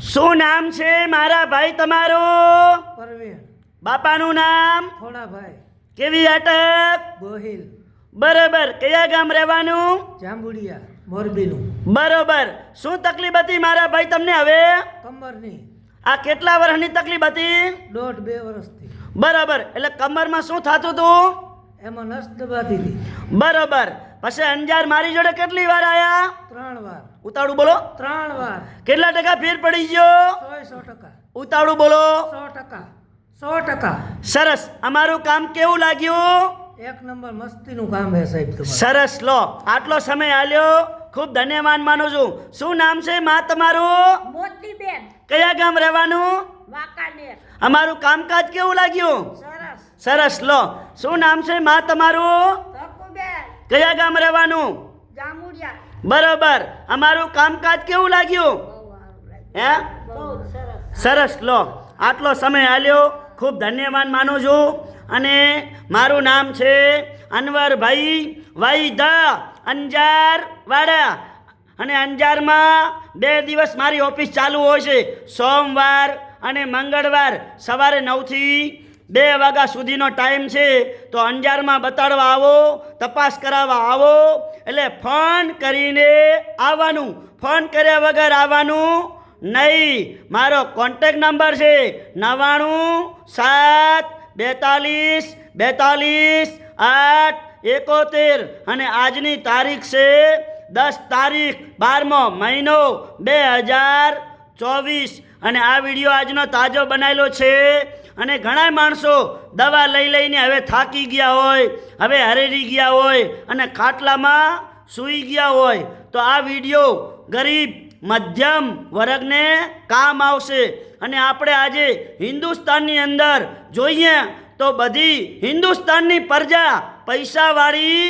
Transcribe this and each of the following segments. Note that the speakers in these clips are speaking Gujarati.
શું નામ છે મારા ભાઈ તમારું? પરવીન. બાપાનું નામ? થોડાભાઈ. કેવી અટક? ગોહિલ. બરોબર. કયા ગામ રહેવાનું? જાંબુડિયા મોરબીનું. બરોબર. શું તકલીફ હતી મારા ભાઈ તમને હવે? કમરની. આ કેટલા વર્ષની તકલીફ હતી? 1.5-2 વર્ષથી. બરોબર. એટલે કમરમાં શું થતું હતું? એમાં નસ દબાતી હતી. બરોબર. પછી અંજાર મારી જોડે કેટલી વાર આયા? 3 વાર. ઉતાળું બોલો. 3 વાર. કેટલા ટકા ફેર પડી ગયો? 100%. ઉતાળું બોલો. 100%. 100%. સરસ. અમારું કામ કેવું લાગ્યું? એક નંબર મસ્તીનું કામ હે સાહેબ તમારું. સરસ. લો, આટલો સમય આલ્યો, ખૂબ ધન્યવાદ માનું છું. શું નામ છે માં તમારું? મોતીબેન. કયા ગામ રહેવાનું? વાંકાનેર. અમારું કામકાજ કેવું લાગ્યું? સરસ. સરસ. લો, શું નામ છે માં તમારું? ધકુબેન. કયા ગામ રહેવાનું? જાંબુડિયા. બરોબર. અમારું કામકાજ કેવું લાગ્યું? બહુ સારું લાગ્યું. હે? બહુ સરસ. સરસ. લો, આટલો સમય આલ્યો, ખૂબ ધન્યવાદ માનું છું. અને મારું નામ છે અનવરભાઈ વૈદા, અંજાર વાડા. અને અંજારમાં 2 દિવસ મારી ઓફિસ ચાલુ હોય છે, સોમવાર અને મંગળવાર. સવારે 9 થી 2 વાગ્યા સુધીનો ટાઈમ છે. તો અંજારમાં બતાડવા આવો, તપાસ કરાવવા આવો. એટલે ફોન કરીને આવવાનું, ફોન કર્યા વગર આવવાનું નહીં. મારો કોન્ટેક નંબર છે 9972422871. અને આજની તારીખ છે 10 તારીખ 12મો મહિનો 2024. અને આ વિડીયો આજનો તાજો બનાવેલો છે. અને ઘણા માણસો દવા લઈ લઈને હવે થાકી ગયા હોય, હવે હરેરી ગયા હોય અને ખાટલામાં સૂઈ ગયા હોય. તો આ વિડીયો ગરીબ મધ્યમ વર્ગને કામ આવશે. અને આપણે આજે હિન્દુસ્તાનની અંદર જોઈએ તો બધી હિન્દુસ્તાનની પ્રજા પૈસાવાળી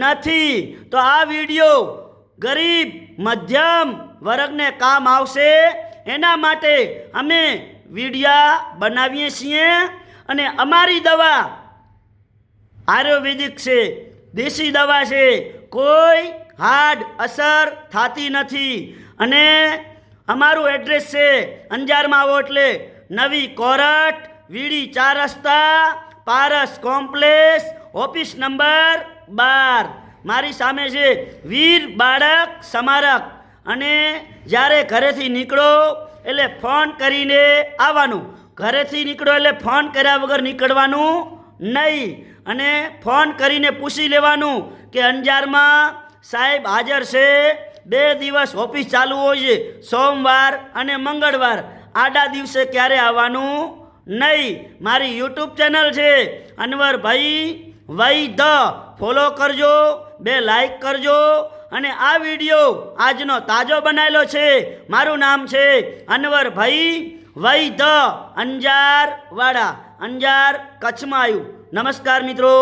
નથી. તો આ વિડીયો ગરીબ મધ્યમ વર્ગને કામ આવશે. એના માટે અમે વિડીયા બનાવીએ છીએ. અને અમારી દવા આયુર્વેદિક છે, દેશી દવા છે, કોઈ હાર્ડ અસર થતી નથી. અને અમારું એડ્રેસ છે અંજારમાં આવો એટલે નવી કોરટ, વીડી 4 રસ્તા, પારસ કોમ્પ્લેક્સ, ઓફિસ નંબર 12. મારી સામે છે વીર બાળક સ્મારક. અને જ્યારે ઘરેથી નીકળો એટલે ફોન કરીને આવવાનું. ઘરેથી નીકળો એટલે ફોન કર્યા વગર નીકળવાનું નહીં. અને ફોન કરીને પૂછી લેવાનું કે અંજારમાં સાહેબ હાજર છે. 2 દિવસ ઓફિસ ચાલુ હોય છે, સોમવાર અને મંગળવાર. આડા દિવસે ક્યારે આવવાનું નહીં. મારી યુટ્યુબ ચેનલ છે અનવરભાઈ વૈદા. ફોલો કરજો, 2 લાઈક કરજો. અને આ વિડીયો આજનો તાજો બનાવેલો છે. મારું નામ છે અનવરભાઈ વૈદા, અંજાર વાડા, અંજાર કચ્છમાં આવ્યું. નમસ્કાર મિત્રો.